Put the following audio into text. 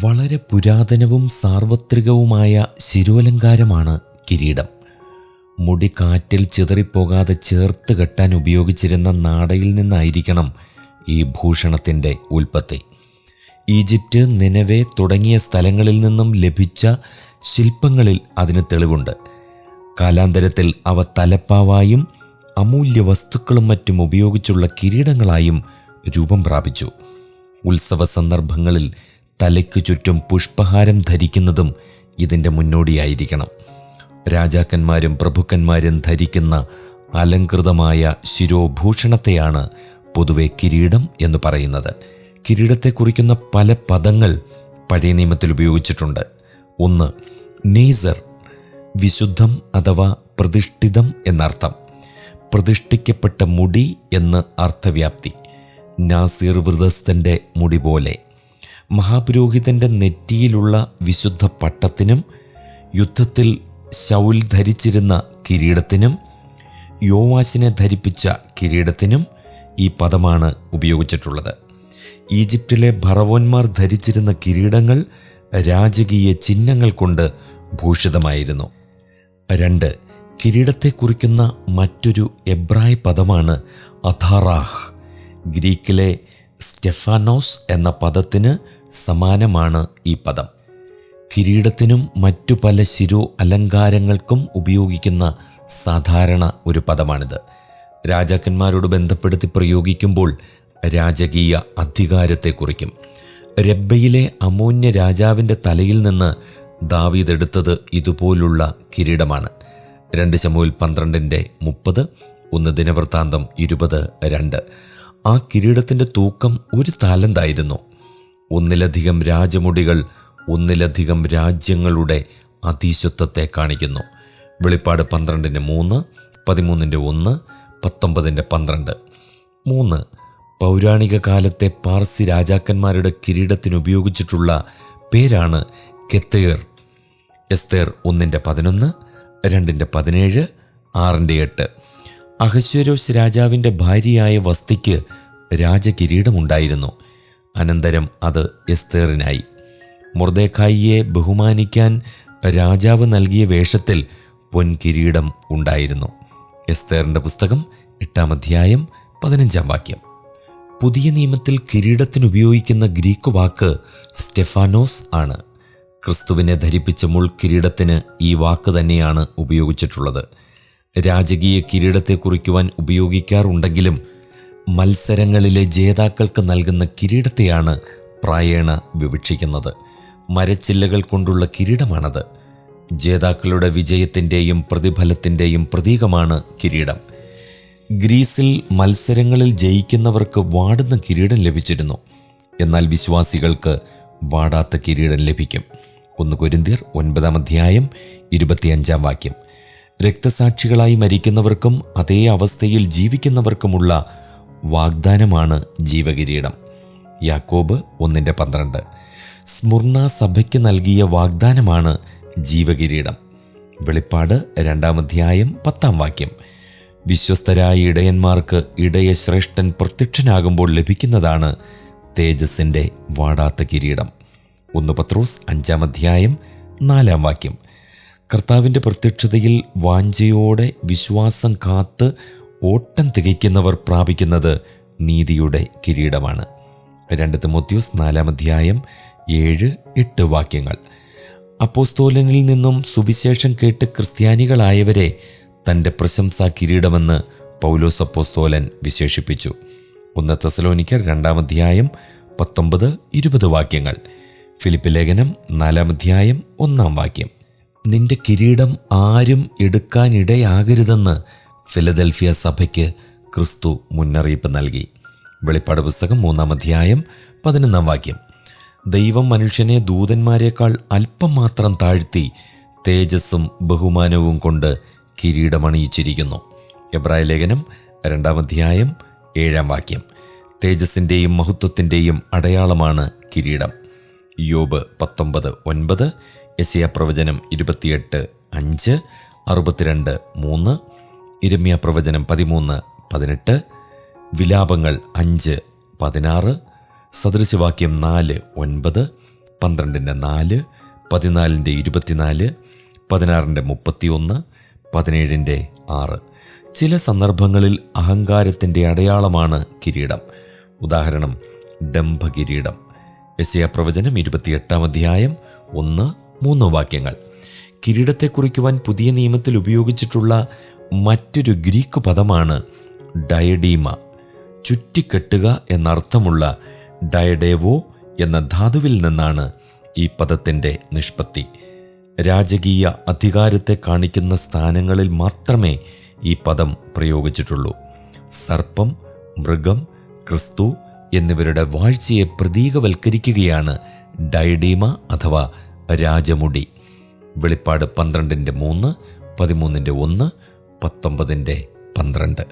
വളരെ പുരാതനവും സാർവത്രികവുമായ ശിരോലങ്കാരമാണ് കിരീടം. മുടി കാറ്റിൽ ചിതറിപ്പോകാതെ ചേർത്ത് കെട്ടാൻ ഉപയോഗിച്ചിരുന്ന നാടയിൽ നിന്നായിരിക്കണം ഈ ഭൂഷണത്തിൻ്റെ ഉൽപ്പത്തി. ഈജിപ്റ്റ്, നിനവെ തുടങ്ങിയ സ്ഥലങ്ങളിൽ നിന്നും ലഭിച്ച ശില്പങ്ങളിൽ അതിന് തെളിവുണ്ട്. കാലാന്തരത്തിൽ അവ തലപ്പാവായും അമൂല്യ വസ്തുക്കളും മറ്റും ഉപയോഗിച്ചുള്ള കിരീടങ്ങളായും രൂപം പ്രാപിച്ചു. ഉത്സവ സന്ദർഭങ്ങളിൽ തലയ്ക്കു ചുറ്റും പുഷ്പഹാരം ധരിക്കുന്നതും ഇതിൻ്റെ മുന്നോടിയായിരിക്കണം. രാജാക്കന്മാരും പ്രഭുക്കന്മാരും ധരിക്കുന്ന അലങ്കൃതമായ ശിരോഭൂഷണത്തെയാണ് പൊതുവെ കിരീടം എന്ന് പറയുന്നത്. കിരീടത്തെ കുറിക്കുന്ന പല പദങ്ങൾ പഴയ നിയമത്തിൽ ഉപയോഗിച്ചിട്ടുണ്ട്. ഒന്ന്, നേസർ, വിശുദ്ധം അഥവാ പ്രതിഷ്ഠിതം എന്നർത്ഥം. പ്രതിഷ്ഠിക്കപ്പെട്ട മുടി എന്ന് അർത്ഥവ്യാപ്തി. നാസീർ വ്രതസ്ഥൻ്റെ മുടി പോലെ. മഹാപുരോഹിതൻ്റെ നെറ്റിയിലുള്ള വിശുദ്ധ പട്ടത്തിനും യുദ്ധത്തിൽ ശൗൽ ധരിച്ചിരുന്ന കിരീടത്തിനും യോവാശിനെ ധരിപ്പിച്ച കിരീടത്തിനും ഈ പദമാണ് ഉപയോഗിച്ചിട്ടുള്ളത്. ഈജിപ്തിലെ ഭറവോന്മാർ ധരിച്ചിരുന്ന കിരീടങ്ങൾ രാജകീയ ചിഹ്നങ്ങൾ കൊണ്ട് ഭൂഷിതമായിരുന്നു. 2, കിരീടത്തെ കുറിക്കുന്ന മറ്റൊരു എബ്രായ പദമാണ് അഥാറാഹ്. ഗ്രീക്കിലെ സ്റ്റെഫാനോസ് എന്ന പദത്തിന് സമാനമാണ് ഈ പദം. കിരീടത്തിനും മറ്റു പല ശിരോ അലങ്കാരങ്ങൾക്കും ഉപയോഗിക്കുന്ന സാധാരണ ഒരു പദമാണിത്. രാജാക്കന്മാരോട് ബന്ധപ്പെടുത്തി പ്രയോഗിക്കുമ്പോൾ രാജകീയ അധികാരത്തെ കുറിക്കും. രബ്ബയിലെ അമോന്യ രാജാവിൻ്റെ തലയിൽ നിന്ന് ദാവീദ് എടുത്തത് ഇതുപോലുള്ള കിരീടമാണ്. 2 ശമൂവേൽ 12:30, 1 ദിനവൃത്താന്തം 20:2. ആ കിരീടത്തിൻ്റെ തൂക്കം 1 താലന്തായിരുന്നു. 1-ലധികം രാജമുടികൾ 1-ലധികം രാജ്യങ്ങളുടെ അധീശത്വത്തെ കാണിക്കുന്നു. വെളിപ്പാട് 12:3, 13:1, 19:12. 3, പൗരാണിക കാലത്തെ പാർസി രാജാക്കന്മാരുടെ കിരീടത്തിന് ഉപയോഗിച്ചിട്ടുള്ള പേരാണ് കെത്തേർ. എസ്തേർ 1:11, 2:17, 6:8. അഹശ്വേരോശ് രാജാവിൻ്റെ ഭാര്യയായ വസ്തിക്ക് രാജകിരീടമുണ്ടായിരുന്നു. അനന്തരം അത് എസ്തേറിനായി. മൊർദെഖായിയെ ബഹുമാനിക്കാൻ രാജാവ് നൽകിയ വേഷത്തിൽ പൊൻകിരീടം ഉണ്ടായിരുന്നു. എസ്തേറിൻ്റെ പുസ്തകം 8-ാം അധ്യായം 15-ാം വാക്യം. പുതിയ നിയമത്തിൽ കിരീടത്തിനുപയോഗിക്കുന്ന ഗ്രീക്ക് വാക്ക് സ്റ്റെഫാനോസ് ആണ്. ക്രിസ്തുവിനെ ധരിപ്പിച്ച മുൾക്കിരീടത്തിന് ഈ വാക്ക് തന്നെയാണ് ഉപയോഗിച്ചിട്ടുള്ളത്. രാജകീയ കിരീടത്തെ കുറിക്കുവാൻ ഉപയോഗിക്കാറുണ്ടെങ്കിലും മത്സരങ്ങളിലെ ജേതാക്കൾക്ക് നൽകുന്ന കിരീടത്തെയാണ് പ്രായേണ വിവക്ഷിക്കുന്നത്. മരച്ചില്ലകൾ കൊണ്ടുള്ള കിരീടമാണത്. ജേതാക്കളുടെ വിജയത്തിൻ്റെയും പ്രതിഫലത്തിൻ്റെയും പ്രതീകമാണ് കിരീടം. ഗ്രീസിൽ മത്സരങ്ങളിൽ ജയിക്കുന്നവർക്ക് വാടുന്ന കിരീടം ലഭിച്ചിരുന്നു. എന്നാൽ വിശ്വാസികൾക്ക് വാടാത്ത കിരീടം ലഭിക്കും. 1 കൊരിന്ത്യർ 9-ാം അധ്യായം 25-ാം വാക്യം. രക്തസാക്ഷികളായി മരിക്കുന്നവർക്കും അതേ അവസ്ഥയിൽ ജീവിക്കുന്നവർക്കുമുള്ള വാഗ്ദാനമാണ് ജീവകിരീടം. യാക്കോബ് 1:12. സ്മുർണ സഭയ്ക്ക് നൽകിയ വാഗ്ദാനമാണ് ജീവകിരീടം. വെളിപ്പാട് 2-ാം അധ്യായം 10-ാം വാക്യം. വിശ്വസ്തരായ ഇടയന്മാർക്ക് ഇടയശ്രേഷ്ഠൻ പ്രത്യക്ഷനാകുമ്പോൾ ലഭിക്കുന്നതാണ് തേജസ്സിൻ്റെ വാടാത്ത കിരീടം. 1 പത്രോസ് 5-ാം അധ്യായം 4-ാം വാക്യം. കർത്താവിൻ്റെ പ്രത്യക്ഷതയിൽ വാഞ്ചയോടെ വിശ്വാസം കാത്ത് ഓട്ടം തികയ്ക്കുന്നവർ പ്രാപിക്കുന്നത് നീതിയുടെ കിരീടമാണ്. 2 തിമോത്തിയോസ് 4-ാം അധ്യായം 7-8 വാക്യങ്ങൾ. അപ്പോസ്തോലനിൽ നിന്നും സുവിശേഷം കേട്ട് ക്രിസ്ത്യാനികളായവരെ തൻ്റെ പ്രശംസാ കിരീടമെന്ന് പൗലോസ് അപ്പോസ്തോലൻ വിശേഷിപ്പിച്ചു. 1 തെസ്സലോനിക്കർ 2-ാം അധ്യായം 19-20 വാക്യങ്ങൾ. ഫിലിപ്പ് ലേഖനം 4-ാം അധ്യായം 1-ാം വാക്യം. നിന്റെ കിരീടം ആരും എടുക്കാനിടയാകരുതെന്ന് ഫിലദൽഫിയ സഭയ്ക്ക് ക്രിസ്തു മുന്നറിയിപ്പ് നൽകി. വെളിപ്പാട് പുസ്തകം 3-ാം അധ്യായം 11-ാം വാക്യം. ദൈവം മനുഷ്യനെ ദൂതന്മാരെക്കാൾ അല്പം മാത്രം താഴ്ത്തി തേജസ്സും ബഹുമാനവും കൊണ്ട് കിരീടമണിയിച്ചിരിക്കുന്നു. എബ്രായ ലേഖനം 2-ാം അധ്യായം 7-ാം വാക്യം. തേജസ്സിൻ്റെയും മഹത്വത്തിൻ്റെയും അടയാളമാണ് കിരീടം. യോബ് 19:9, യെശയ്യാ പ്രവചനം 28:5, 62:3, യിരെമ്യാ പ്രവചനം 13:18, വിലാപങ്ങൾ 5:16, സദൃശവാക്യം 4:9, 12-4, 14-24, 16-31, 17-6. ചില സന്ദർഭങ്ങളിൽ അഹങ്കാരത്തിൻ്റെ അടയാളമാണ് കിരീടം. ഉദാഹരണം ഡംഭകിരീടം. യെശയ്യാപ്രവചനം 28-1-3 വാക്യങ്ങൾ. കിരീടത്തെ കുറിക്കുവാൻ പുതിയ നിയമത്തിൽ ഉപയോഗിച്ചിട്ടുള്ള മറ്റൊരു ഗ്രീക്ക് പദമാണ് ഡയഡീമ. ചുറ്റിക്കെട്ടുക എന്നർത്ഥമുള്ള ഡയഡേവോ എന്ന ധാതുവിൽ നിന്നാണ് ഈ പദത്തിൻ്റെ നിഷ്പത്തി. രാജകീയ അധികാരത്തെ കാണിക്കുന്ന സ്ഥാനങ്ങളിൽ മാത്രമേ ഈ പദം പ്രയോഗിച്ചിട്ടുള്ളൂ. സർപ്പം, മൃഗം, ക്രിസ്തു എന്നിവരുടെ വാഴ്ചയെ പ്രതീകവൽക്കരിക്കുകയാണ് ഡയഡീമ അഥവാ രാജമുടി. വെളിപ്പാട് 12-3, 13-1, 19-12.